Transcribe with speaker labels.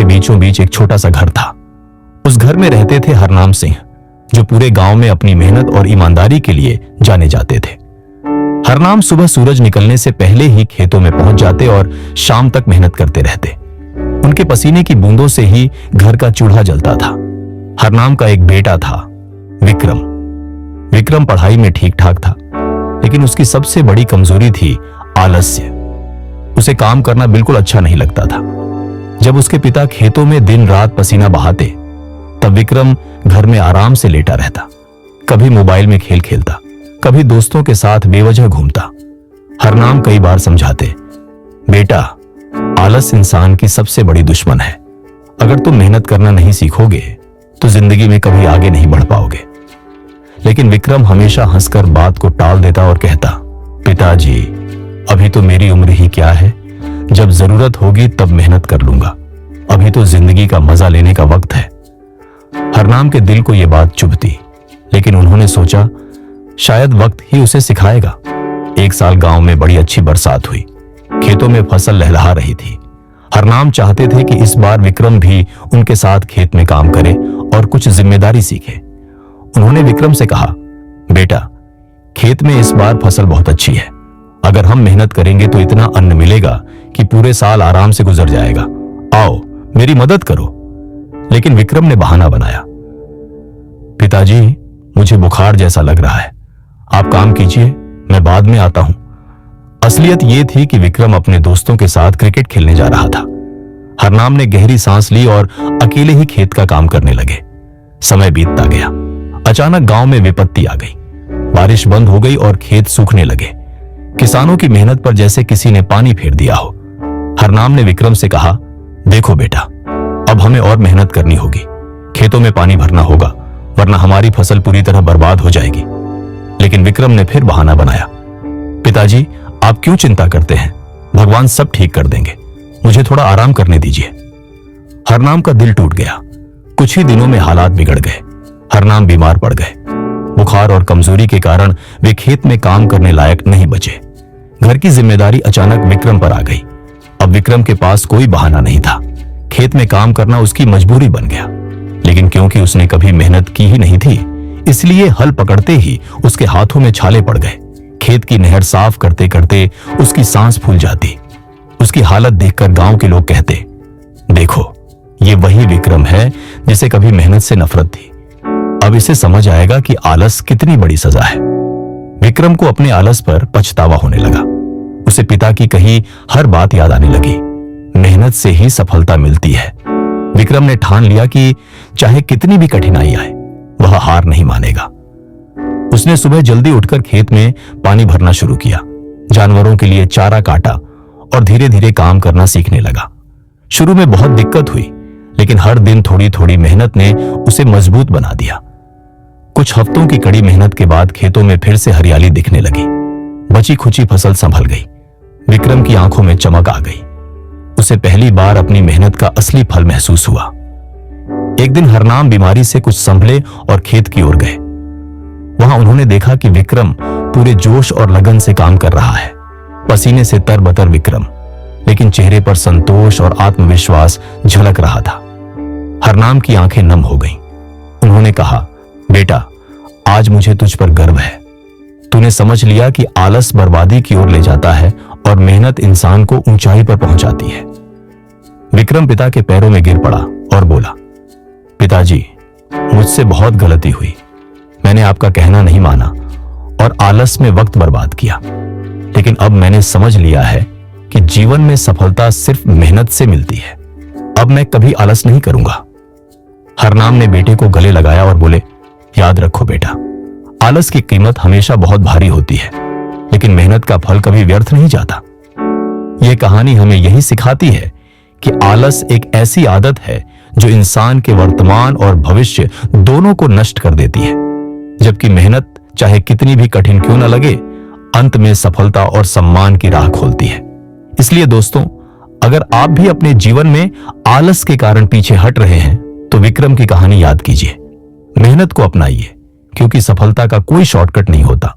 Speaker 1: बीचों बीच एक छोटा सा घर था। उस घर में रहते थे हरनाम सिंह, जो पूरे गांव में अपनी मेहनत और ईमानदारी के लिए जाने जाते थे। हरनाम सुबह सूरज निकलने से पहले ही खेतों में पहुंच जाते और शाम तक मेहनत करते रहते। उनके पसीने की बूंदों से ही घर का चूल्हा जलता था। हरनाम का एक बेटा था, विक्रम। विक्रम पढ़ाई में ठीक ठाक था, लेकिन उसकी सबसे बड़ी कमजोरी थी आलस्य। उसे काम करना बिल्कुल अच्छा नहीं लगता था। जब उसके पिता खेतों में दिन रात पसीना बहाते, तब विक्रम घर में आराम से लेटा रहता। कभी मोबाइल में खेल खेलता, कभी दोस्तों के साथ बेवजह घूमता। हरनाम कई बार समझाते, बेटा, आलस इंसान की सबसे बड़ी दुश्मन है। अगर तुम मेहनत करना नहीं सीखोगे तो जिंदगी में कभी आगे नहीं बढ़ पाओगे। लेकिन विक्रम हमेशा हंसकर बात को टाल देता और कहता, पिताजी, अभी तो मेरी उम्र ही क्या है, जब जरूरत होगी तब मेहनत कर लूंगा। अभी तो जिंदगी का मजा लेने का वक्त है। हरनाम के दिल को यह बात चुभती, लेकिन उन्होंने सोचा शायद वक्त ही उसे सिखाएगा। एक साल गांव में बड़ी अच्छी बरसात हुई। खेतों में फसल लहलहा रही थी। हरनाम चाहते थे कि इस बार विक्रम भी उनके साथ खेत में काम करे और कुछ जिम्मेदारी सीखे। उन्होंने विक्रम से कहा, बेटा, खेत में इस बार फसल बहुत अच्छी है। अगर हम मेहनत करेंगे तो इतना अन्न मिलेगा कि पूरे साल आराम से गुजर जाएगा। आओ, मेरी मदद करो। लेकिन विक्रम ने बहाना बनाया, पिताजी, मुझे बुखार जैसा लग रहा है। आप काम कीजिए, मैं बाद में आता हूं। असलियत यह थी कि विक्रम अपने दोस्तों के साथ क्रिकेट खेलने जा रहा था। हरनाम ने गहरी सांस ली और अकेले ही खेत का काम करने लगे। समय बीतता गया। अचानक गांव में विपत्ति आ गई। बारिश बंद हो गई और खेत सूखने लगे। किसानों की मेहनत पर जैसे किसी ने पानी फेर दिया हो। हरनाम ने विक्रम से कहा, देखो बेटा, अब हमें और मेहनत करनी होगी। खेतों में पानी भरना होगा, वरना हमारी फसल पूरी तरह बर्बाद हो जाएगी। लेकिन विक्रम ने फिर बहाना बनाया, पिताजी, आप क्यों चिंता करते हैं? भगवान सब ठीक कर देंगे। मुझे थोड़ा आराम करने दीजिए। हरनाम का दिल टूट गया। कुछ ही दिनों में हालात बिगड़ गए। हरनाम बीमार पड़ गए। बुखार और कमजोरी के कारण वे खेत में काम करने लायक नहीं बचे। घर की जिम्मेदारी अचानक विक्रम पर आ गई। अब विक्रम के पास कोई बहाना नहीं था। खेत में काम करना उसकी मजबूरी बन गया। लेकिन क्योंकि उसने कभी मेहनत की ही नहीं थी, इसलिए हल पकड़ते ही उसके हाथों में छाले पड़ गए। खेत की नहर साफ करते करते उसकी सांस फूल जाती। उसकी हालत देखकर गांव के लोग कहते, देखो, ये वही विक्रम है जिसे कभी मेहनत से नफरत थी। अब इसे समझ आएगा कि आलस कितनी बड़ी सजा है। विक्रम को अपने आलस पर पछतावा होने लगा। उसे पिता की कही हर बात याद आने लगी। मेहनत से ही सफलता मिलती है। विक्रम ने ठान लिया कि चाहे कितनी भी कठिनाई आए, वह हार नहीं मानेगा। उसने सुबह जल्दी उठकर खेत में पानी भरना शुरू किया, जानवरों के लिए चारा काटा और धीरे धीरे काम करना सीखने लगा। शुरू में बहुत दिक्कत हुई, लेकिन हर दिन थोड़ी थोड़ी मेहनत ने उसे मजबूत बना दिया। कुछ हफ्तों की कड़ी मेहनत के बाद खेतों में फिर से हरियाली दिखने लगी। बची खुची फसल संभल गई। विक्रम की आंखों में चमक आ गई। उसे पहली बार अपनी मेहनत का असली फल महसूस हुआ। एक दिन हरनाम बीमारी से कुछ संभले और खेत की ओर गए। वहां उन्होंने देखा कि विक्रम पूरे जोश और लगन से काम कर रहा है। पसीने से तरबतर विक्रम, लेकिन चेहरे पर संतोष और आत्मविश्वास झलक रहा था। हरनाम की आंखें नम हो गईं। उन्होंने कहा, बेटा, आज मुझे तुझ पर गर्व है। तूने समझ लिया कि आलस बर्बादी की ओर ले जाता है और मेहनत इंसान को ऊंचाई पर पहुंचाती है। विक्रम पिता के पैरों में गिर पड़ा और बोला, पिताजी, मुझसे बहुत गलती हुई। मैंने आपका कहना नहीं माना और आलस में वक्त बर्बाद किया। लेकिन अब मैंने समझ लिया है कि जीवन में सफलता सिर्फ मेहनत से मिलती है। अब मैं कभी आलस नहीं करूंगा। हरनाम ने बेटे को गले लगाया और बोले, याद रखो बेटा, आलस की कीमत हमेशा बहुत भारी होती है, लेकिन मेहनत का फल कभी व्यर्थ नहीं जाता। यह कहानी हमें यही सिखाती है कि आलस एक ऐसी आदत है जो इंसान के वर्तमान और भविष्य दोनों को नष्ट कर देती है, जबकि मेहनत चाहे कितनी भी कठिन क्यों न लगे, अंत में सफलता और सम्मान की राह खोलती है। इसलिए दोस्तों, अगर आप भी अपने जीवन में आलस के कारण पीछे हट रहे हैं, तो विक्रम की कहानी याद कीजिए। मेहनत को अपनाइए, क्योंकि सफलता का कोई शॉर्टकट नहीं होता।